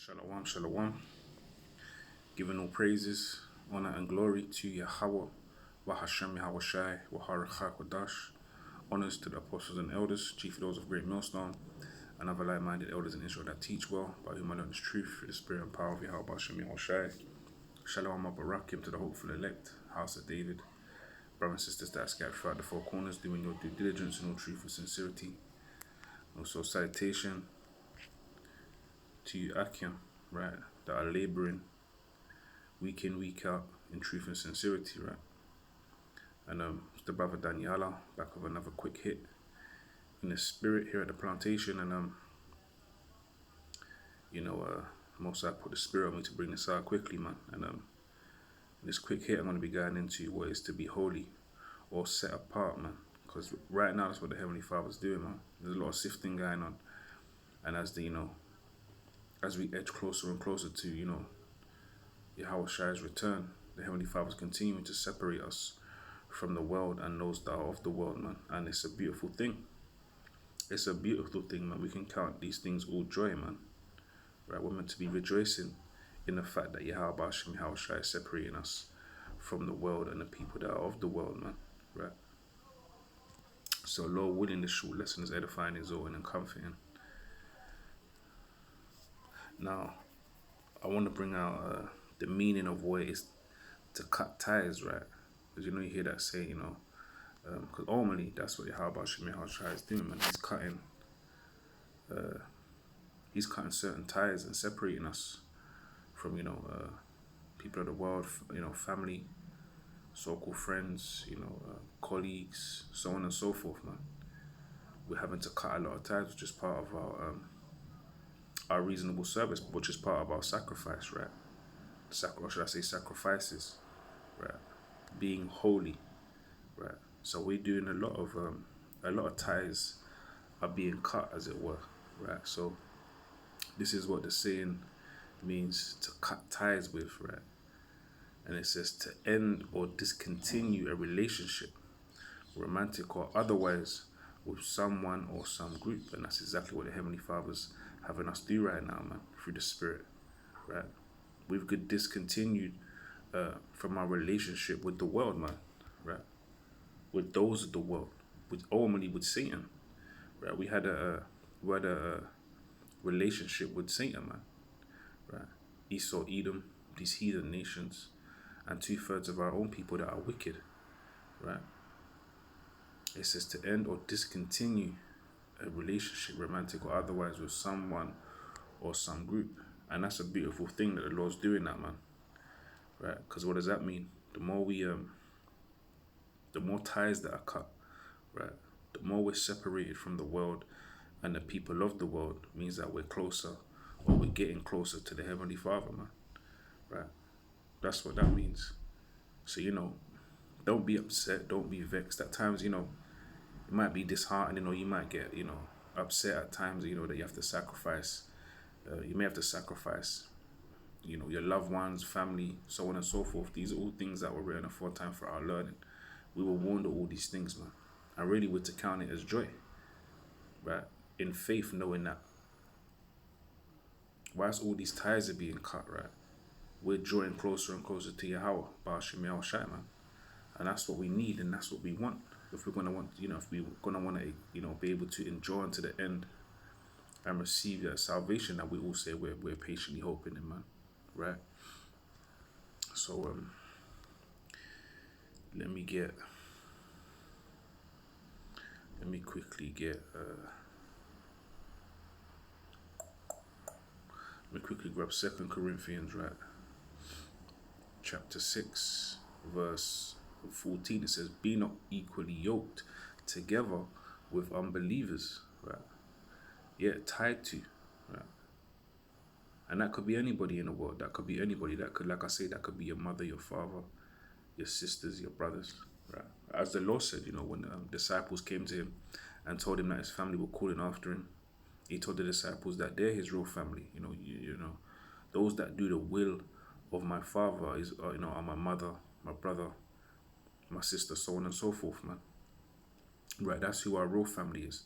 Shalom, shalom. Giving all praises, honor, and glory to Yahweh, Wahashem Yahweh Shai, Waharachak Wadash. Honors to the apostles and elders, chief of those of Great Millstone, and other like-minded elders in Israel that teach well, by whom I learn this truth, through the spirit and power of Yahweh Hashem Yahweh Shai. Shalom Abarakim to the hopeful elect, house of David. Brothers and sisters that are scattered throughout the four corners, doing your due diligence in all truth and sincerity. Also, salutation to you, Akim, right, that are laboring week in, week out in truth and sincerity, right? And it's the brother Daniela back with another quick hit in the spirit here at the plantation. And most I put the spirit on me to bring this out quickly, man. And this quick hit, I'm going to be going into what is to be holy or set apart, man. Because right now, that's what the Heavenly Father's doing, man. There's a lot of sifting going on, and as as we edge closer and closer to Yahweh Shai's return, the Heavenly Father's continuing to separate us from the world and those that are of the world, man. And it's a beautiful thing. It's a beautiful thing, man. We can count these things all joy, man. Right? We're meant to be rejoicing in the fact that Yahweh Shai is separating us from the world and the people that are of the world, man. Right? So, Lord willing, this short lesson is edifying, exhorting, and comforting. Now, I want to bring out the meaning of what it is to cut ties, right? Because you hear that say, because ultimately that's what Yahweh Shai is doing, man. He's cutting certain ties and separating us from, people of the world, family, so-called friends, colleagues, so on and so forth, man. We're having to cut a lot of ties, which is part of our reasonable service, which is part of our sacrifice, right? Or should I say sacrifices, right? Being holy, right? So we're doing a lot of ties are being cut, as it were, right? So this is what the saying means, to cut ties with, right? And it says to end or discontinue a relationship, romantic or otherwise, with someone or some group. And that's exactly what the Heavenly Father's having us do right now, man, through the Spirit, right? We've got discontinued from our relationship with the world, man, right? With those of the world, ultimately with Satan, right? We had a relationship with Satan, man, right? Esau, Edom, these heathen nations, and 2/3 of our own people that are wicked, right? It says to end or discontinue a relationship, romantic or otherwise, with someone or some group. And that's a beautiful thing that the Lord's doing that, man, right? Because what does that mean? The more the more ties that are cut, right? The more we're separated from the world and the people of the world, means that we're closer, or we're getting closer to the Heavenly Father, man, right? That's what that means. So, don't be upset, don't be vexed. At times, it might be disheartening, or you might get, upset at times, that you have to sacrifice. You may have to sacrifice, your loved ones, family, so on and so forth. These are all things that were written aforetime for our learning. We were warned of all these things, man. And really we're to count it as joy, right? In faith, knowing that whilst all these ties are being cut, right, we're drawing closer and closer to Yahweh, Ba'ashim Yahweh Shai, man. And that's what we need, and that's what we want. If we're gonna want, if we're gonna want to, be able to endure unto the end and receive that salvation that we all say we're patiently hoping in, man, right? So let me quickly grab 2 Corinthians, right? Chapter 6, verse 14. It says, be not equally yoked together with unbelievers, right? Yet tied to, right? And that could be anybody in the world. That could be anybody. That could, like I say, that could be your mother, your father, your sisters, your brothers, right? As the Lord said, when the disciples came to him and told him that his family were calling after him, he told the disciples that they're his real family. Those that do the will of my Father are my mother, my brother, my sister, so on and so forth, man. Right, that's who our real family is.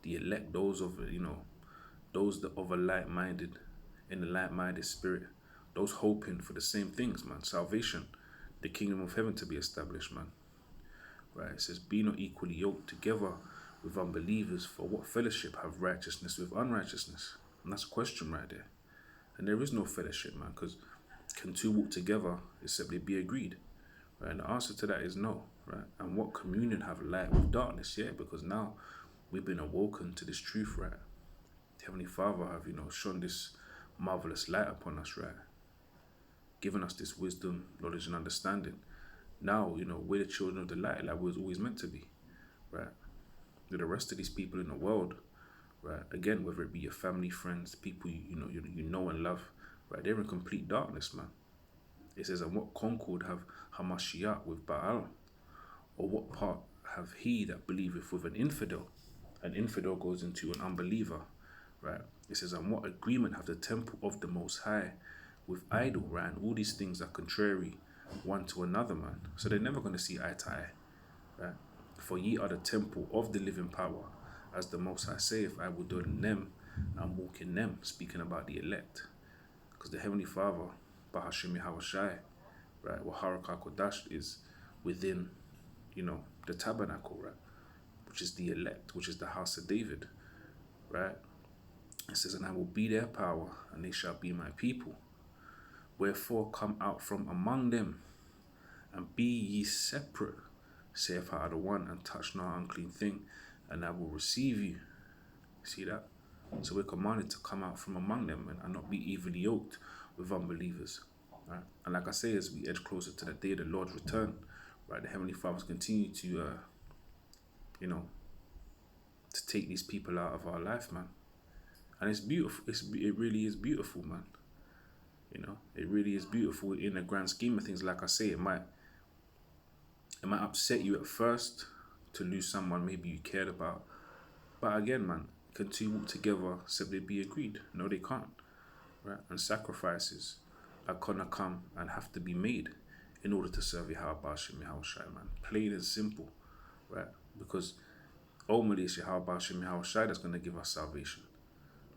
The elect, those of, those that of a like-minded, in the like-minded spirit, those hoping for the same things, man. Salvation, the kingdom of heaven to be established, man. Right? It says, be not equally yoked together with unbelievers, for what fellowship have righteousness with unrighteousness? And that's a question right there. And there is no fellowship, man, because can two walk together except they be agreed? Right? And the answer to that is no, right? And what communion have light with darkness? Yeah, because now we've been awoken to this truth, right? Heavenly Father have, shone this marvelous light upon us, right? Given us this wisdom, knowledge, and understanding. Now, we're the children of the light, like we was always meant to be, right? With the rest of these people in the world, right? Again, whether it be your family, friends, people you know and love, right? They're in complete darkness, man. It says, and what concord have Hamashiach with Baal? Or what part have he that believeth with an infidel? An infidel goes into an unbeliever, right? It says, and what agreement have the temple of the Most High with idol, right? And all these things are contrary one to another, man. So they're never going to see eye to eye, right? For ye are the temple of the living power, as the Most High saith, I will dwell in them and walk in them, speaking about the elect. Because the Heavenly Father, Bahashim Yahawashi, right, Waharaka Kodash, is within, the tabernacle, right, which is the elect, which is the house of David, right? It says, and I will be their power, and they shall be my people. Wherefore come out from among them, and be ye separate, saith I the one, and touch no unclean thing, and I will receive you. See that? So we're commanded to come out from among them and not be evilly yoked with unbelievers. Right? And like I say, as we edge closer to the day of the Lord's return, right, the Heavenly Fathers continue to, to take these people out of our life, man. And it's beautiful. It really is beautiful, man. It really is beautiful in the grand scheme of things. Like I say, it might upset you at first to lose someone maybe you cared about. But again, man, can two walk together except they be agreed? No, they can't. Right? And sacrifices are gonna come and have to be made in order to serve Yahweh Shem Yahushai, man. Plain and simple, right? Because ultimately it's Yahweh Shem Yahushai that's gonna give us salvation,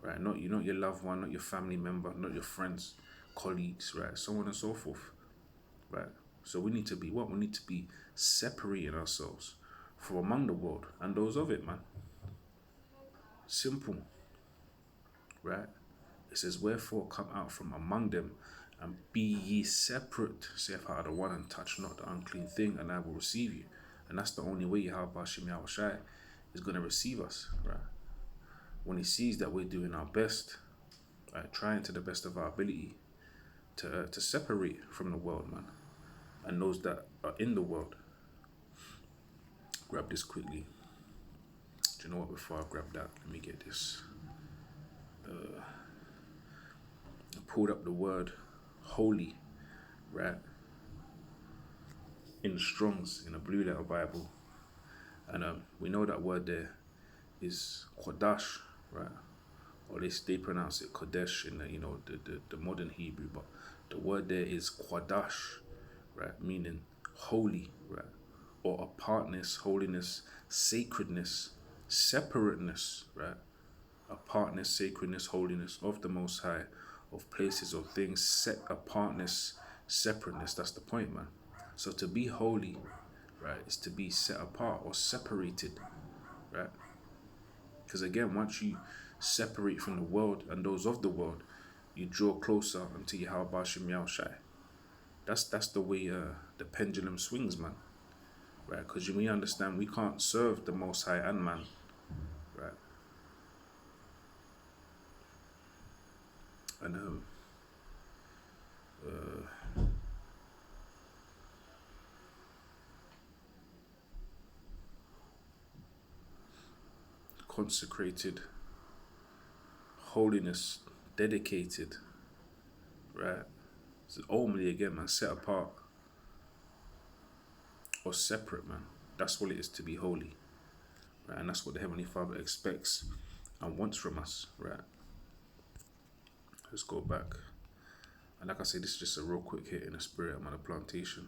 right? Not your loved one, not your family member, not your friends, colleagues, right? So on and so forth, right? So we need to be what? We need to be separating ourselves from among the world and those of it, man. Simple, right? It says, wherefore come out from among them and be ye separate, saith I the one, and touch not the unclean thing, and I will receive you. And that's the only way Yahweh Shem Yahushai is going to receive us, right? When he sees that we're doing our best, right, trying to the best of our ability to separate from the world, man, and those that are in the world. Grab this quickly. Do you know what? Before I grab that, let me get this. I pulled up the word holy, right, in the Strongs, in the Blue Letter Bible. And we know that word there is Kodash, right? Or they pronounce it Kodesh in the modern Hebrew, but the word there is Kodash, right, meaning holy, right, or apartness, holiness, sacredness, separateness, right, apartness, sacredness, holiness of the Most High, of places, of things, set apartness, separateness. That's the point, man. So to be holy, right, is to be set apart or separated, right? Because again, once you separate from the world and those of the world, you draw closer unto Yahweh Shem Yahushai. That's the way the pendulum swings, man. Right? Because we understand we can't serve the Most High and man, right? And consecrated, holiness, dedicated, right? So ultimately, again, man, set apart or separate, man. That's what it is to be holy, right? And that's what the Heavenly Father expects and wants from us, right? Let's go back. And like I said, this is just a real quick hit in the spirit. I'm on a plantation.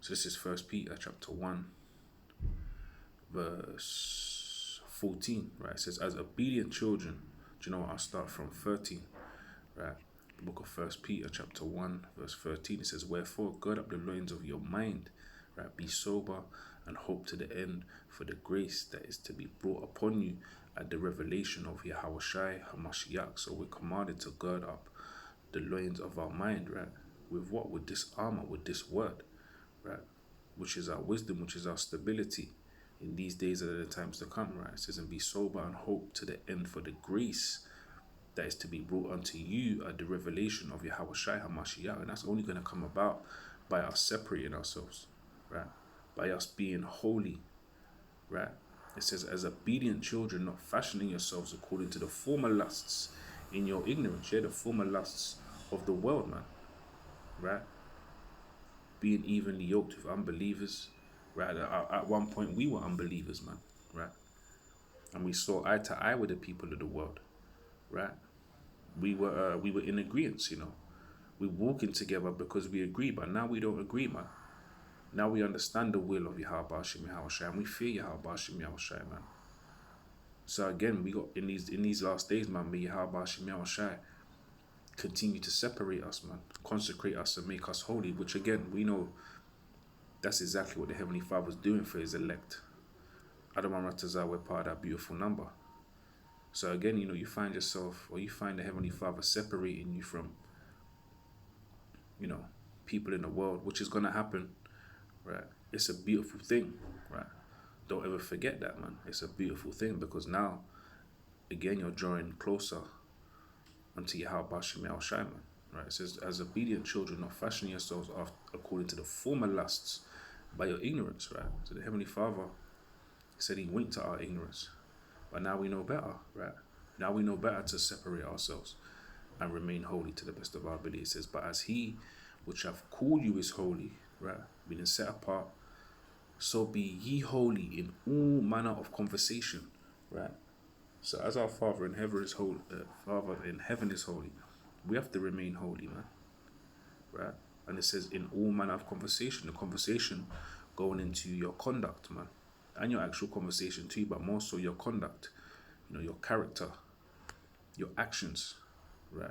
So this is 1 Peter chapter 1, verse 14, right? It says, as obedient children, do you know what? I'll start from 13. right? The book of First Peter chapter 1 verse 13, it says, wherefore gird up the loins of your mind, right? Be sober and hope to the end for the grace that is to be brought upon you at the revelation of Yahweh Shai HaMashiach. So we're commanded to gird up the loins of our mind, right? With what? With this armor, with this word, right? Which is our wisdom, which is our stability in these days and the times to come, right? It says, and be sober and hope to the end for the grace that is to be brought unto you at the revelation of Yahweh Shai HaMashiach. And that's only going to come about by us separating ourselves, right? By us being holy, right? It says, as obedient children, not fashioning yourselves according to the former lusts in your ignorance, yeah, the former lusts of the world, man, right? Being evenly yoked with unbelievers, right? At one point, we were unbelievers, man, right? And we saw eye to eye with the people of the world, right? We were in agreement, you know. We walking together because we agree, but now we don't agree, man. Now we understand the will of Yahweh Hashem Yahweh Shai, and we fear Yahweh Hashem Yahweh Shai, man. So again, we got in these last days, man, may Yahweh Hashem Yahweh Shai continue to separate us, man, consecrate us and make us holy, which again, we know that's exactly what the Heavenly Father's doing for his elect. Adam and Ratazah were part of that beautiful number. So again, you know, you find yourself, or you find the Heavenly Father separating you from, you know, people in the world, which is going to happen, right? It's a beautiful thing, right? Don't ever forget that, man. It's a beautiful thing because now, again, you're drawing closer unto Yahweh Hashem Yahweh Shai, man, right? It says, as obedient children, not fashioning yourselves according to the former lusts by your ignorance, right? So the Heavenly Father said he winked at our ignorance, but now we know better, right? Now we know better to separate ourselves and remain holy to the best of our ability. It says, but as he which hath called you is holy, right? Being set apart, so be ye holy in all manner of conversation, right? So as our Father in heaven is holy, we have to remain holy, man, right? And it says in all manner of conversation, the conversation going into your conduct, man, and your actual conversation too, but more so your conduct, you know, your character, your actions, right?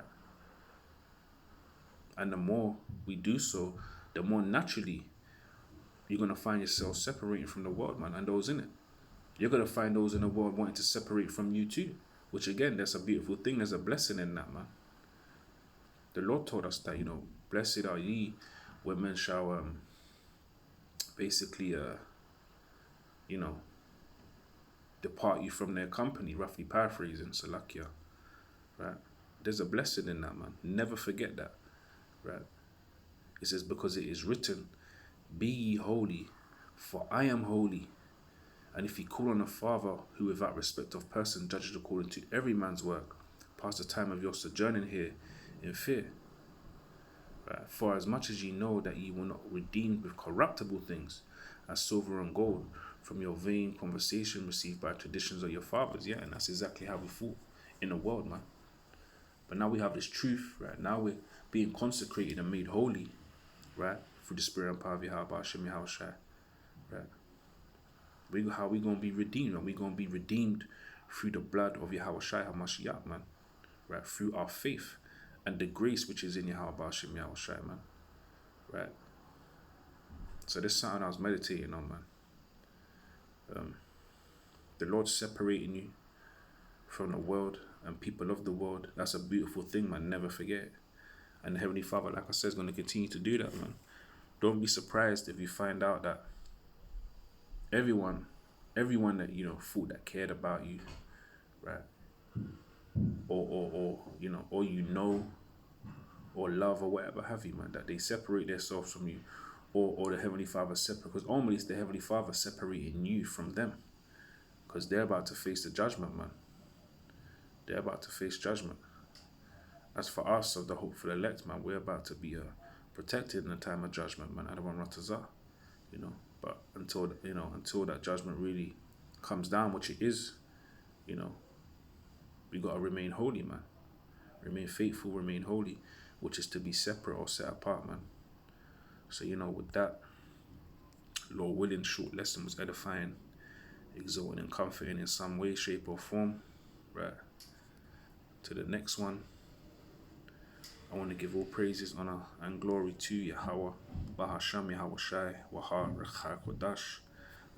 And the more we do so, the more naturally you're going to find yourself separating from the world, man, and those in it. You're going to find those in the world wanting to separate from you too, which again, that's a beautiful thing. There's a blessing in that, man. The Lord told us that, you know, blessed are ye when men shall basically, you know, depart you from their company, roughly paraphrasing, Salakia, right? There's a blessing in that, man. Never forget that, right? It says, because it is written, be ye holy, for I am holy. And if ye call on the Father, who without respect of person judges according to every man's work, pass the time of your sojourning here in fear. Right? For as much as ye know that ye were not redeemed with corruptible things, as silver and gold, from your vain conversation received by traditions of your fathers. Yeah, and that's exactly how we thought in the world, man. But now we have this truth, right? Now we're being consecrated and made holy, right? Through the Spirit and power of Yahweh Hashem Yahweh Shai, right? How we going to be redeemed? And we're going to be redeemed through the blood of Yahweh Shai HaMashiach, man, right? Through our faith and the grace which is in Yahweh Hashem Yahweh Shai, man, right? So this is something I was meditating on, man. The Lord separating you from the world and people of the world. That's a beautiful thing, man. Never forget. And the Heavenly Father, like I said, is going to continue to do that, man. Don't be surprised if you find out that everyone that, you know, thought that cared about you, right? Or you know, or you know, or love, or whatever have you, man, that they separate themselves from you, or the Heavenly Father separate, because only it's the Heavenly Father separating you from them, because they're about to face the judgment, man. They're about to face judgment. As for us, of the hopeful elect, man, we're about to be protected in the time of judgment, man. Adam and Ratazah, you know. But until that judgment really comes down, which it is, you know, we gotta remain holy, man. Remain faithful, remain holy, which is to be separate or set apart, man. So, you know, with that, Lord willing, short lesson was edifying, exhorting and comforting in some way, shape or form, right? To the next one, I want to give all praises, honor, and glory to Yahweh, Bahasham Yahweh Shai, Waha, Rechak, Wadash,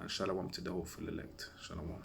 and Shalom to the hopeful elect. Shalom.